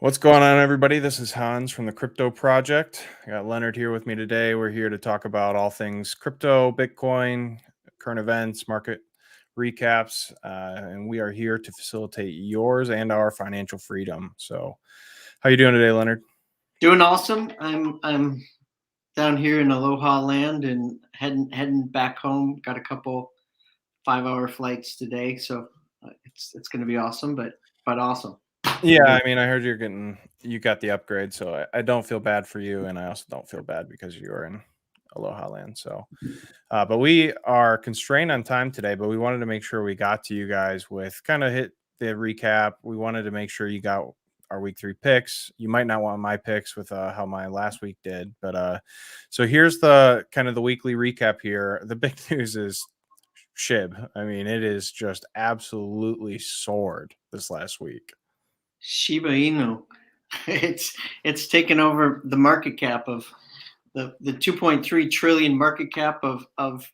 What's going on, everybody? This is Hans from the Crypto Project. I got Leonard here with me today. We're here to talk about all things crypto, Bitcoin, current events, market recaps, and we are here to facilitate yours and our financial freedom. So, how you doing today, Leonard? Doing awesome. I'm down here in Aloha Land and heading back home. Got a couple 5-hour flights today, so it's going to be awesome, but awesome. Yeah, I mean, I heard you got the upgrade, so I don't feel bad for you, and I also don't feel bad because you are in Aloha Land. So, but we are constrained on time today, but we wanted to make sure we got to you guys with kind of hit the recap. We wanted to make sure you got our week 3 picks. You might not want my picks with how my last week did, but so here's the kind of the weekly recap here. The big news is SHIB. I mean, it is just absolutely soared this last week. Shiba Inu, it's taken over the market cap of the 2.3 trillion market cap of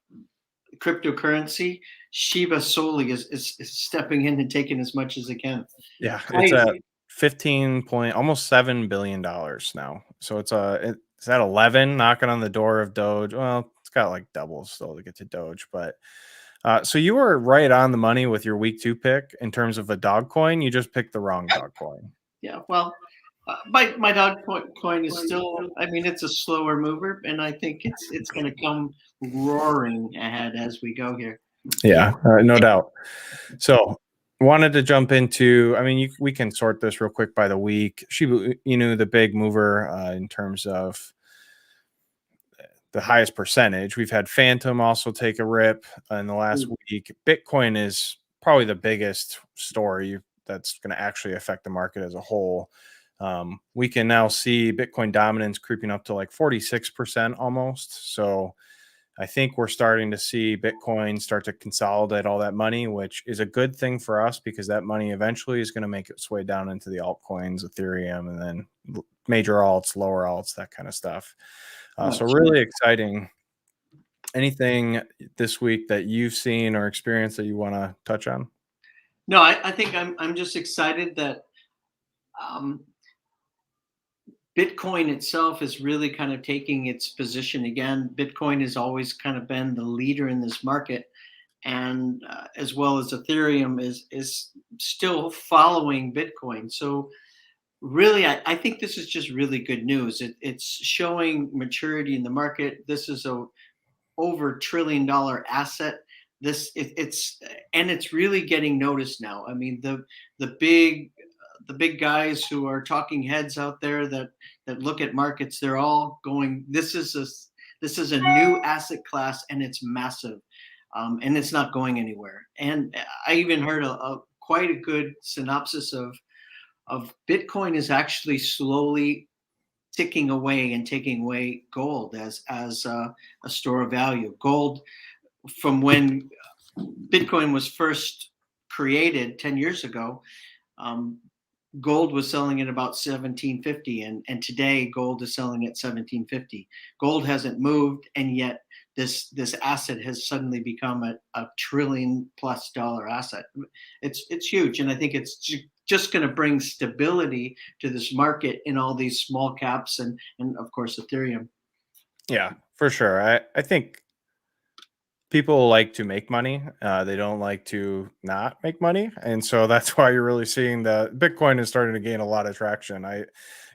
cryptocurrency. Shiba solely is stepping in and taking as much as it can. Yeah, it's at 15 point almost $7 billion now. So it's at 11 knocking on the door of Doge. Well, it's got like double still to get to Doge, but so you were right on the money with your week 2 pick in terms of a dog coin. You just picked the wrong dog coin. Yeah, well, my dog coin is still. I mean, it's a slower mover, and I think it's going to come roaring ahead as we go here. Yeah, no doubt. So wanted to jump into. I mean, we can sort this real quick by the week. Shiba Inu, the big mover in terms of the highest percentage. We've had Phantom also take a rip in the last week. Bitcoin is probably the biggest story that's going to actually affect the market as a whole. We can now see Bitcoin dominance creeping up to like 46% almost. So I think we're starting to see Bitcoin start to consolidate all that money, which is a good thing for us because that money eventually is going to make its way down into the altcoins, Ethereum, and then major alts, lower alts, that kind of stuff. So really exciting. Anything this week that you've seen or experienced that you want to touch on? No, I think I'm just excited that Bitcoin itself is really kind of taking its position again. Bitcoin has always kind of been the leader in this market, and as well as Ethereum is still following Bitcoin. So really, I think this is just really good news. It's showing maturity in the market. This is a over $1 trillion asset. It's really getting noticed now. I mean, the big guys who are talking heads out there that look at markets, they're all going, this is a new asset class, and it's massive, and it's not going anywhere. And I even heard quite a good synopsis of Bitcoin is actually slowly ticking away and taking away gold as a store of value. Gold, from when Bitcoin was first created 10 years ago, gold was selling at about 1750, and today gold is selling at 1750. Gold hasn't moved, and yet this asset has suddenly become a $1 trillion+ asset. It's huge, and I think it's just going to bring stability to this market in all these small caps and of course Ethereum. Yeah, for sure. I think people like to make money. They don't like to not make money. And so that's why you're really seeing the Bitcoin is starting to gain a lot of traction.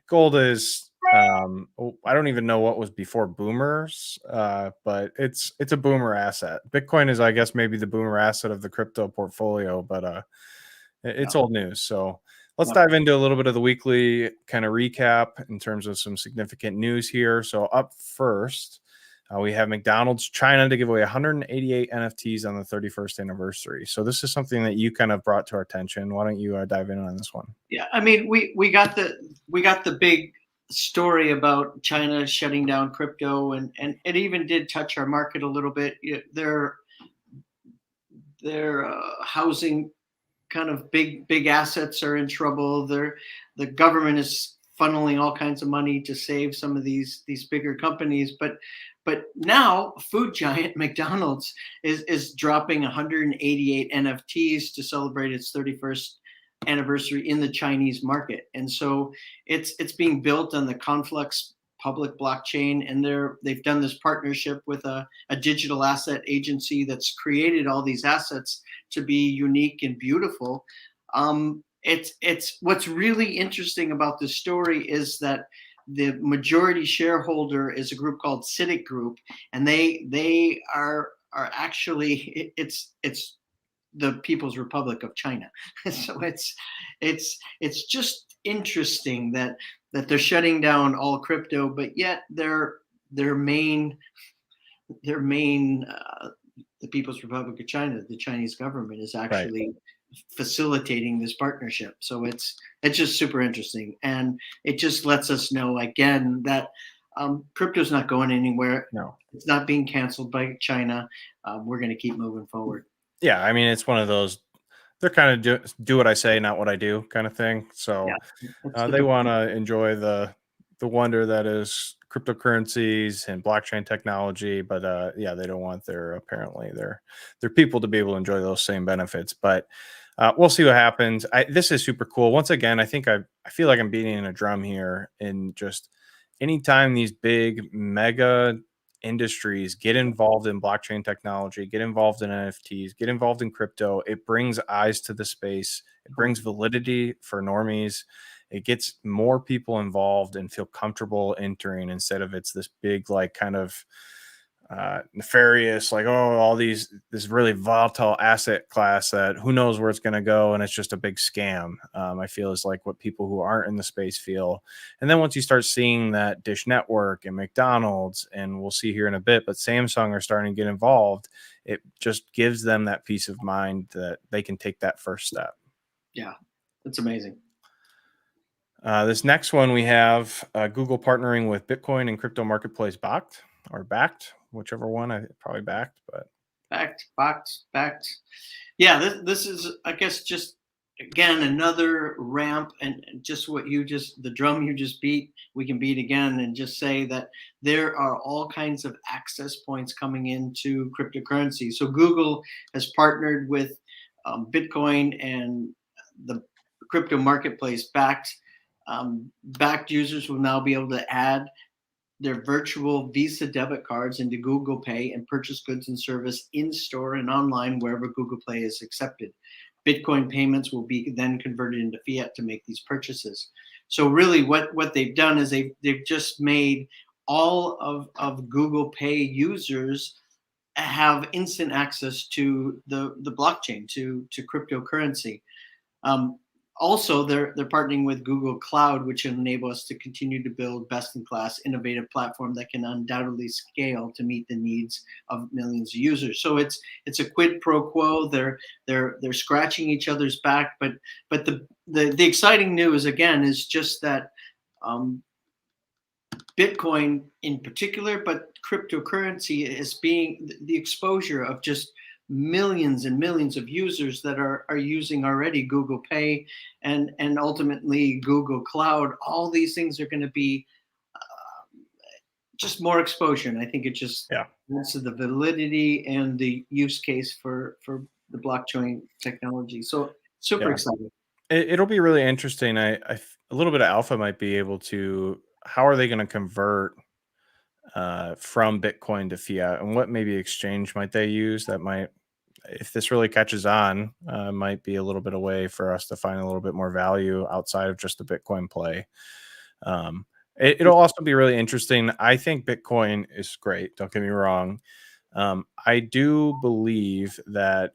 Gold is, I don't even know what was before boomers, but it's a boomer asset. Bitcoin is, I guess, maybe the boomer asset of the crypto portfolio, but it's old news. So let's dive into a little bit of the weekly kind of recap in terms of some significant news here. So up first, we have McDonald's China to give away 188 NFTs on the 31st anniversary. So this is something that you kind of brought to our attention. Why don't you dive in on this one? Yeah, I mean, we got the big story about China shutting down crypto, and it even did touch our market a little bit. Their housing kind of big assets are in trouble. The government is funneling all kinds of money to save some of these bigger companies, but now food giant McDonald's is dropping 188 NFTs to celebrate its 31st anniversary in the Chinese market. And so it's being built on the Conflux public blockchain, and they've done this partnership with a digital asset agency that's created all these assets to be unique and beautiful. It's what's really interesting about this story is that the majority shareholder is a group called CITIC Group, and they are actually it's the People's Republic of China. So it's just interesting that they're shutting down all crypto, but yet their main the People's Republic of China, the Chinese government, is actually facilitating this partnership. So it's just super interesting, and it just lets us know again that crypto's not going anywhere. No, it's not being canceled by China. We're going to keep moving forward. Yeah, I mean, it's one of those, they're kind of do what I say, not what I do kind of thing. So they want to enjoy the wonder that is cryptocurrencies and blockchain technology, but yeah, they don't want their people to be able to enjoy those same benefits. But we'll see what happens. This is super cool. Once again, I think I feel like I'm beating a drum here, in just anytime these big mega industries get involved in blockchain technology, get involved in NFTs, get involved in crypto, it brings eyes to the space. It brings validity for normies. It gets more people involved and feel comfortable entering, instead of it's this big, like, kind of nefarious, like, oh, all this really volatile asset class that who knows where it's going to go, and it's just a big scam. I feel is like what people who aren't in the space feel. And then once you start seeing that Dish Network and McDonald's, and we'll see here in a bit, but Samsung are starting to get involved, it just gives them that peace of mind that they can take that first step. Yeah, it's amazing. This next one, we have Google partnering with Bitcoin and crypto marketplace Baakt, or Baakt, whichever one. I probably Baakt, but Baakt. Yeah, this is, I guess, just again another ramp, and just the drum you just beat, we can beat again, and just say that there are all kinds of access points coming into cryptocurrency. So Google has partnered with Bitcoin and the crypto marketplace Baakt. Baakt users will now be able to add their virtual Visa debit cards into Google Pay and purchase goods and service in store and online wherever Google Play is accepted. Bitcoin payments will be then converted into fiat to make these purchases. So really what they've done is they've just made all of Google Pay users have instant access to the blockchain, to cryptocurrency. Also, they're partnering with Google Cloud, which will enable us to continue to build best-in-class, innovative platform that can undoubtedly scale to meet the needs of millions of users. So it's a quid pro quo. They're scratching each other's back, but the exciting news again is just that Bitcoin in particular, but cryptocurrency is being the exposure of just millions and millions of users that are using already Google Pay and ultimately Google Cloud. All these things are going to be just more exposure, and I think it just adds to the validity and the use case for the blockchain technology. So super exciting. It'll be really interesting. A little bit of alpha might be able to, how are they going to convert from Bitcoin to fiat, and what maybe exchange might they use that might, if this really catches on, might be a little bit of way for us to find a little bit more value outside of just the Bitcoin play. It'll also be really interesting. I think Bitcoin is great. Don't get me wrong. I do believe that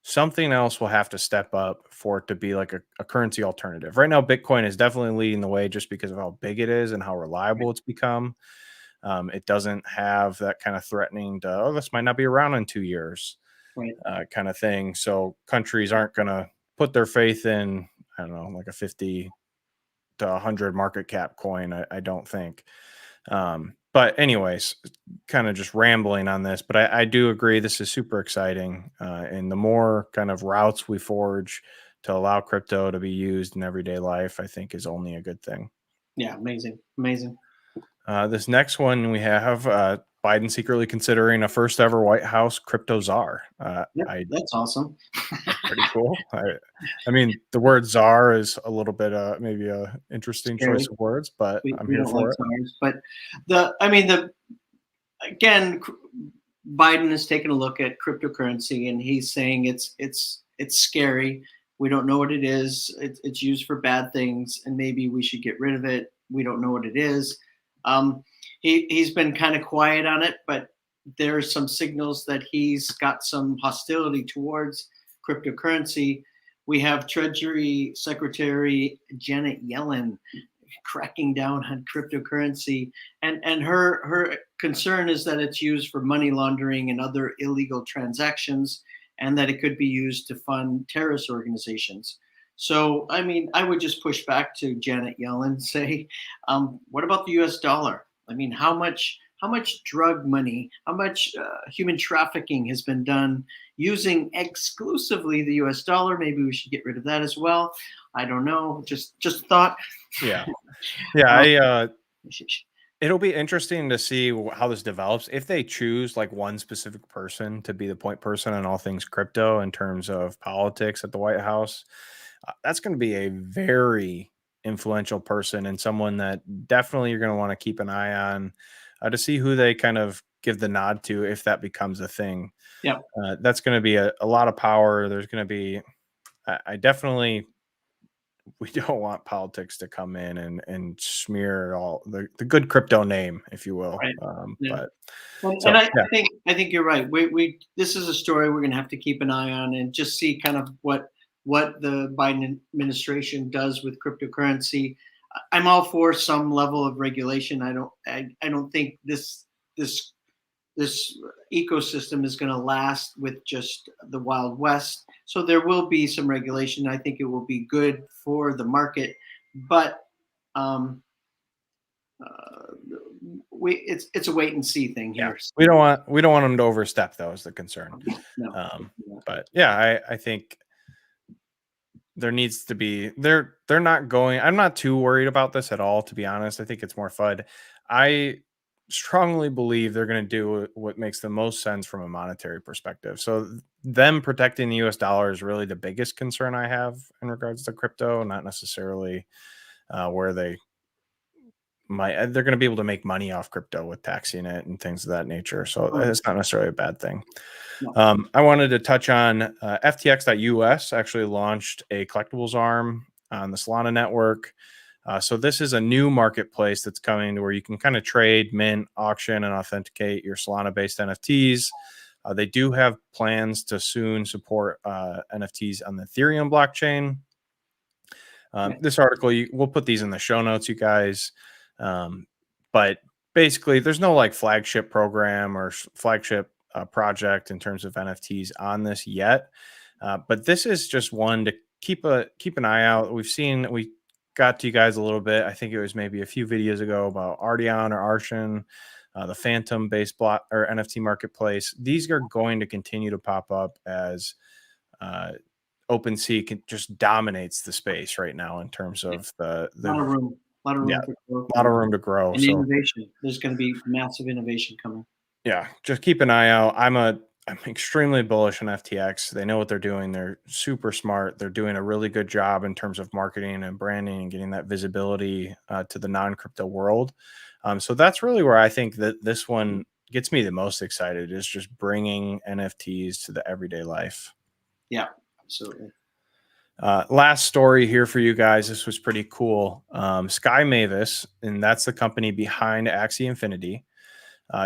something else will have to step up for it to be like a currency alternative. Right now, Bitcoin is definitely leading the way just because of how big it is and how reliable it's become. It doesn't have that kind of threatening to, oh, this might not be around in 2 years, kind of thing. So countries aren't going to put their faith in, I don't know, like a 50 to 100 market cap coin. I don't think. But anyways, kind of just rambling on this, but I do agree this is super exciting. And the more kind of routes we forge to allow crypto to be used in everyday life, I think is only a good thing. Yeah, amazing. This next one we have Biden secretly considering a first ever White House crypto czar. That's awesome. That's pretty cool. I mean, the word czar is a little bit maybe a interesting Scary. choice of words, but I'm We here don't for like it. czars, but again, Biden is taking a look at cryptocurrency and he's saying it's scary. We don't know what it is. It's used for bad things, and maybe we should get rid of it. We don't know what it is. He's been kind of quiet on it, but there's some signals that he's got some hostility towards cryptocurrency. We have Treasury Secretary Janet Yellen cracking down on cryptocurrency, and her concern is that it's used for money laundering and other illegal transactions, and that it could be used to fund terrorist organizations. So, I mean, I would just push back to Janet Yellen, say, what about the U.S. dollar? I mean, how much drug money, how much human trafficking has been done using exclusively the U.S. dollar? Maybe we should get rid of that as well. I don't know. Just a thought. Yeah. Yeah. It'll be interesting to see how this develops. If they choose like one specific person to be the point person on all things crypto in terms of politics at the White House, that's going to be a very influential person and someone that definitely you're going to want to keep an eye on to see who they kind of give the nod to if that becomes a thing. Yeah. That's going to be a lot of power. There's going to be, I definitely, we don't want politics to come in and smear all the good crypto name, if you will. Right. Yeah. But and I think you're right. We this is a story we're going to have to keep an eye on and just see kind of what the Biden administration does with cryptocurrency. I'm all for some level of regulation. I don't think this ecosystem is going to last with just the Wild West. So there will be some regulation. I think it will be good for the market, but it's a wait and see thing here. Yeah. We don't want them to overstep, though, is the concern. No. But yeah, I think there needs to be they're not going. I'm not too worried about this at all, to be honest. I think it's more FUD. I strongly believe they're going to do what makes the most sense from a monetary perspective. So them protecting the US dollar is really the biggest concern I have in regards to crypto, not necessarily where they're going to be able to make money off crypto with taxing it and things of that nature. So it's not necessarily a bad thing. No. I wanted to touch on FTX.us actually launched a collectibles arm on the Solana network. So this is a new marketplace that's coming to where you can kind of trade, mint, auction, and authenticate your Solana-based NFTs. They do have plans to soon support NFTs on the Ethereum blockchain. This article, we'll put these in the show notes, you guys. But basically, there's no like flagship program or flagship project in terms of NFTs on this yet. But this is just one to keep an eye out. We got to you guys a little bit. I think it was maybe a few videos ago about Ardeon or Arshan, the Phantom based block or NFT marketplace. These are going to continue to pop up as OpenSea just dominates the space right now in terms of the a lot of room. A lot of room to grow. And innovation. There's going to be massive innovation coming. Yeah, just keep an eye out. I'm extremely bullish on FTX. They know what they're doing. They're super smart. They're doing a really good job in terms of marketing and branding and getting that visibility to the non-crypto world. So that's really where I think that this one gets me the most excited, is just bringing NFTs to the everyday life. Yeah, absolutely. Last story here for you guys. This was pretty cool. Sky Mavis, and that's the company behind Axie Infinity,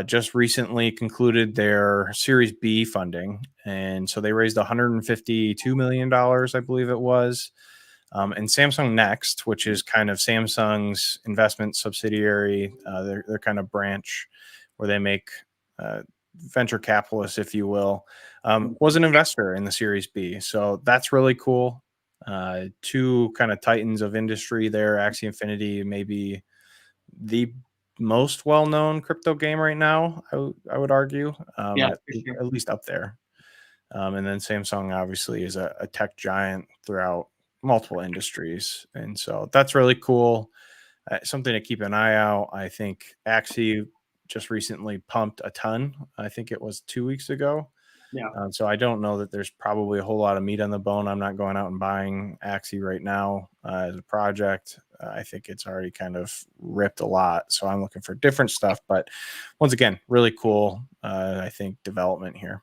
just recently concluded their Series B funding. And so they raised $152 million, I believe it was. And Samsung Next, which is kind of Samsung's investment subsidiary, their kind of branch where they make venture capitalists, if you will, was an investor in the Series B. So that's really cool. Two kind of titans of industry there. Axie Infinity, maybe the most well-known crypto game right now, I would argue, at least up there. And then Samsung obviously is a tech giant throughout multiple industries. And so that's really cool. Something to keep an eye out. I think Axie just recently pumped a ton. I think it was 2 weeks ago. Yeah. So I don't know that there's probably a whole lot of meat on the bone. I'm not going out and buying Axie right now as a project. I think it's already kind of ripped a lot. So I'm looking for different stuff. But once again, really cool, I think, development here.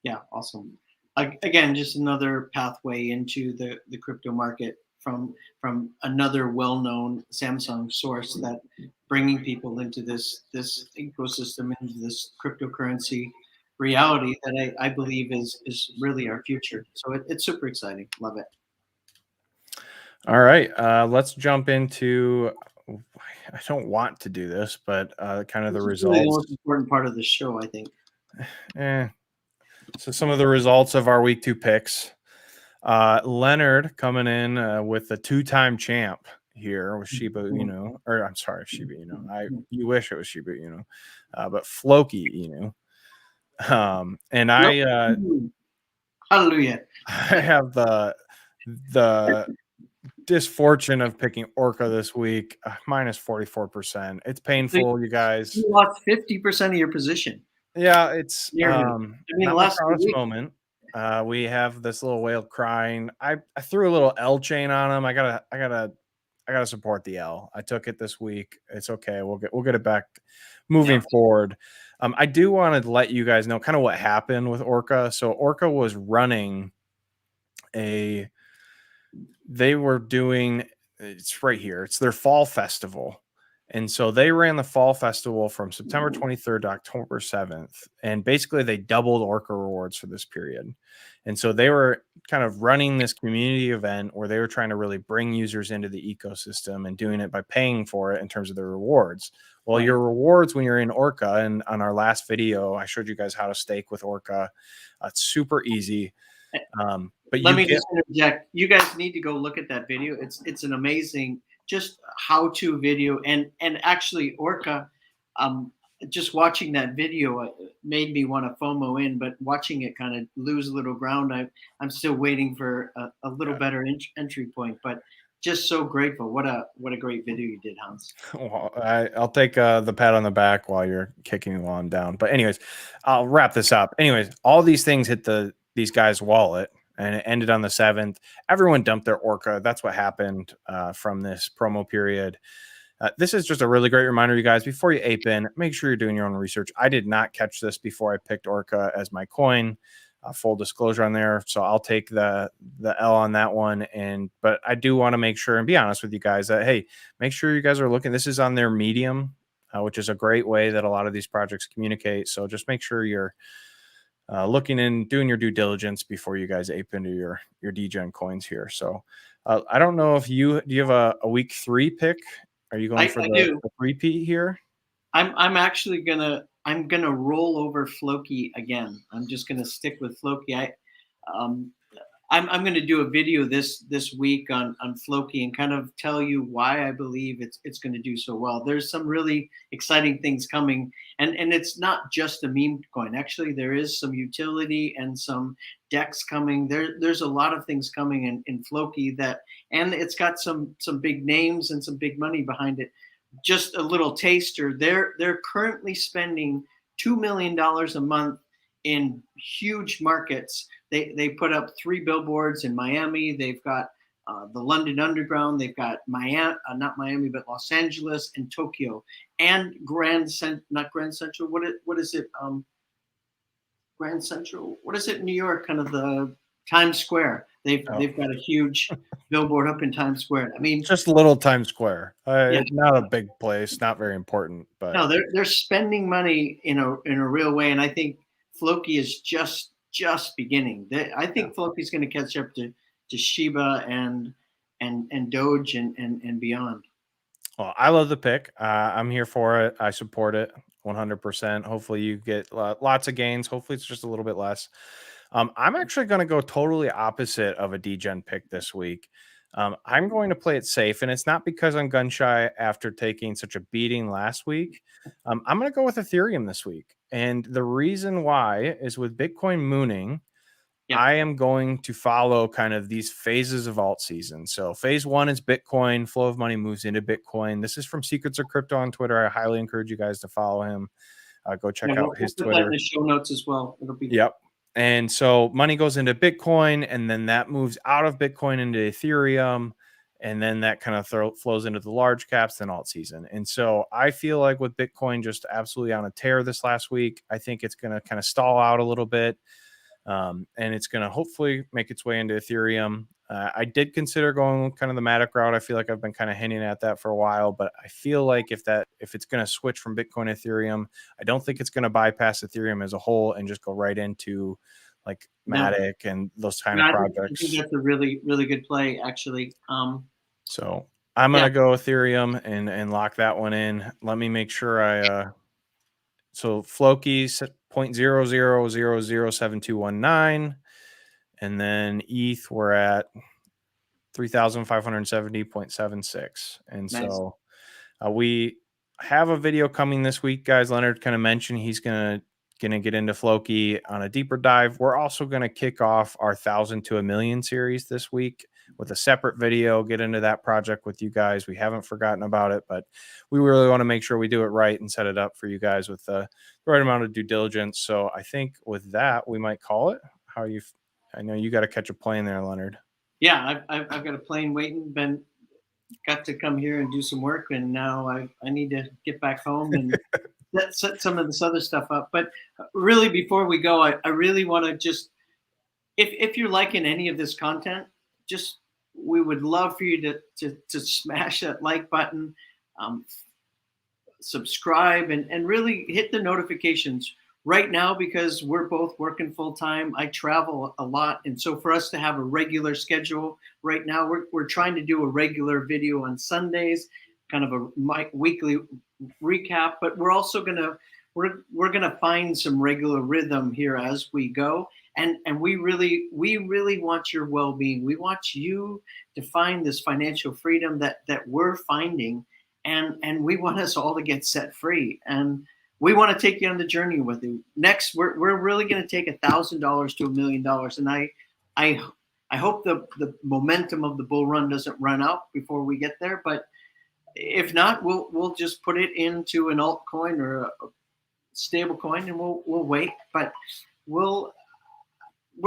Yeah, awesome. Again, just another pathway into the crypto market from another well-known Samsung source, that bringing people into this ecosystem, into this cryptocurrency reality that I believe is really our future. So it's super exciting. Love it. All right, let's jump into. I don't want to do this, but kind of the This is really the results. most important part of the show, I think. So some of the results of our week 2 picks. Leonard coming in with the 2-time champ here with Shiba Inu, or I'm sorry, Shiba Inu. You wish it was Shiba Inu, but Floki Inu. And Hallelujah. I have the disfortune of picking ORCA this week, minus 44%. It's painful, you guys. You lost 50% of your position. Yeah, it's not my proudest moment. We have this little whale crying. I threw a little L chain on him. I gotta support the L. I took it this week. It's okay. We'll get it back moving forward. I do want to let you guys know kind of what happened with ORCA. So ORCA was running they were doing, it's right here. It's their fall festival. And so they ran the fall festival from September 23rd to October 7th. And basically they doubled ORCA rewards for this period. And so they were kind of running this community event where they were trying to really bring users into the ecosystem and doing it by paying for it in terms of the rewards. Well, your rewards when you're in ORCA, and on our last video, I showed you guys how to stake with ORCA. It's super easy. But let me just interject. You guys need to go look at that video. It's an amazing just how-to video, and actually ORCA, just watching that video made me want to FOMO in, but watching it kind of lose a little ground. I'm still waiting for a little better entry point, but just so grateful. What a great video you did, Hans. Well, I'll take the pat on the back while you're kicking me while I'm down. But anyways, I'll wrap this up. Anyways, all these things hit these guys' wallet, and it ended on the 7th. Everyone dumped their ORCA. That's what happened from this promo period. This is just a really great reminder, you guys, before you ape in, make sure you're doing your own research. I did not catch this before I picked ORCA as my coin. Full disclosure on there. So I'll take the L on that one. But I do want to make sure and be honest with you guys that, hey, make sure you guys are looking. This is on their Medium, which is a great way that a lot of these projects communicate. So just make sure you're looking and doing your due diligence before you guys ape into your degen coins here. So I don't know if do you have a week 3 pick? Are you going for the repeat here? I'm actually gonna roll over Floki again. I'm just gonna stick with Floki. I'm gonna do a video this week on Floki and kind of tell you why I believe it's gonna do so well. There's some really exciting things coming, and it's not just a meme coin. Actually, there is some utility and some decks coming. There's a lot of things coming in Floki and it's got some big names and some big money behind it. Just a little taster. They're currently spending $2 million a month in huge markets. They put up 3 billboards in Miami. They've got the London Underground. They've got not Miami, but Los Angeles and Tokyo, and not Grand Central. What is it? Grand Central. What is it in New York? Kind of the Times Square. They've got a huge billboard up in Times Square. I mean, just little Times Square. Not a big place, not very important, but no, they're spending money in a real way, and I think Floki is just beginning. I think Floki's going to catch up to Shiba and Doge and beyond. Well, I love the pick. I'm here for it. I support it 100%. Hopefully you get lots of gains. Hopefully it's just a little bit less. I'm actually going to go totally opposite of a degen pick this week. I'm going to play it safe, and it's not because I'm gun shy after taking such a beating last week. I'm going to go with Ethereum this week. And the reason why is with Bitcoin mooning, I am going to follow kind of these phases of alt season. So phase 1 is Bitcoin. Flow of money moves into Bitcoin. This is from Secrets of Crypto on Twitter. I highly encourage you guys to follow him. Go check out his we'll Twitter. put that in the show notes as well. It'll be Yep. And so money goes into Bitcoin, and then that moves out of Bitcoin into Ethereum, and then that kind of flows into the large caps, then alt season. And so I feel like with Bitcoin just absolutely on a tear this last week, I think it's going to kind of stall out a little bit. And it's going to hopefully make its way into Ethereum. I did consider going kind of the Matic route. I feel like I've been kind of hinting at that for a while, but I feel like if it's going to switch from Bitcoin to Ethereum, I don't think it's going to bypass Ethereum as a whole and just go right into like Matic and those kind of projects. I think that's a really, really good play, actually. So I'm going to go Ethereum and lock that one in. Let me make sure so Floki's 0.00007219, and then ETH we're at 3,570.76. And so we have a video coming this week, guys. Leonard kind of mentioned he's gonna get into Floki on a deeper dive. We're also going to kick off our 1,000 to 1,000,000 series this week with a separate video, get into that project with you guys. We haven't forgotten about it, but we really want to make sure we do it right and set it up for you guys with the right amount of due diligence. So I think with that, we might call it. I know you got to catch a plane there, Leonard. Yeah, I've got a plane waiting. Got to come here and do some work, and now I need to get back home and set some of this other stuff up. But really, before we go, I really want to just, if you're liking any of this content, we would love for you to smash that like button, subscribe, and really hit the notifications right now, because we're both working full time. I travel a lot, and so for us to have a regular schedule right now, we're trying to do a regular video on Sundays, kind of a weekly recap. But we're also we're gonna find some regular rhythm here as we go, and we really want your well-being. We want you to find this financial freedom that we're finding, and we want us all to get set free. And we want to take you on the journey with you. Next, we're really going to take $1,000 to $1 million, and I hope the momentum of the bull run doesn't run out before we get there. But if not, we'll just put it into an altcoin or a stable coin, and we'll wait. But we're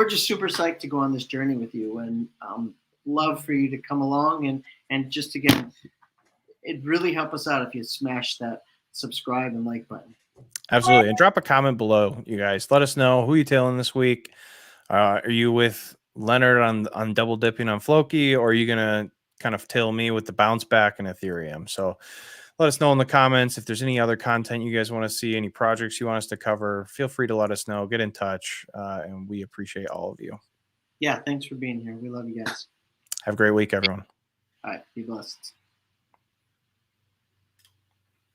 just super psyched to go on this journey with you, and love for you to come along and just again, it'd really help us out if you smash that subscribe and like button. Absolutely. And drop a comment below, you guys. Let us know who you tailing this week. Are you with Leonard on double dipping on Floki, or are you going to kind of tail me with the bounce back in Ethereum? So let us know in the comments. If there's any other content you guys want to see, any projects you want us to cover, feel free to let us know. Get in touch, and we appreciate all of you. Yeah, thanks for being here. We love you guys. Have a great week, everyone. All right, be blessed.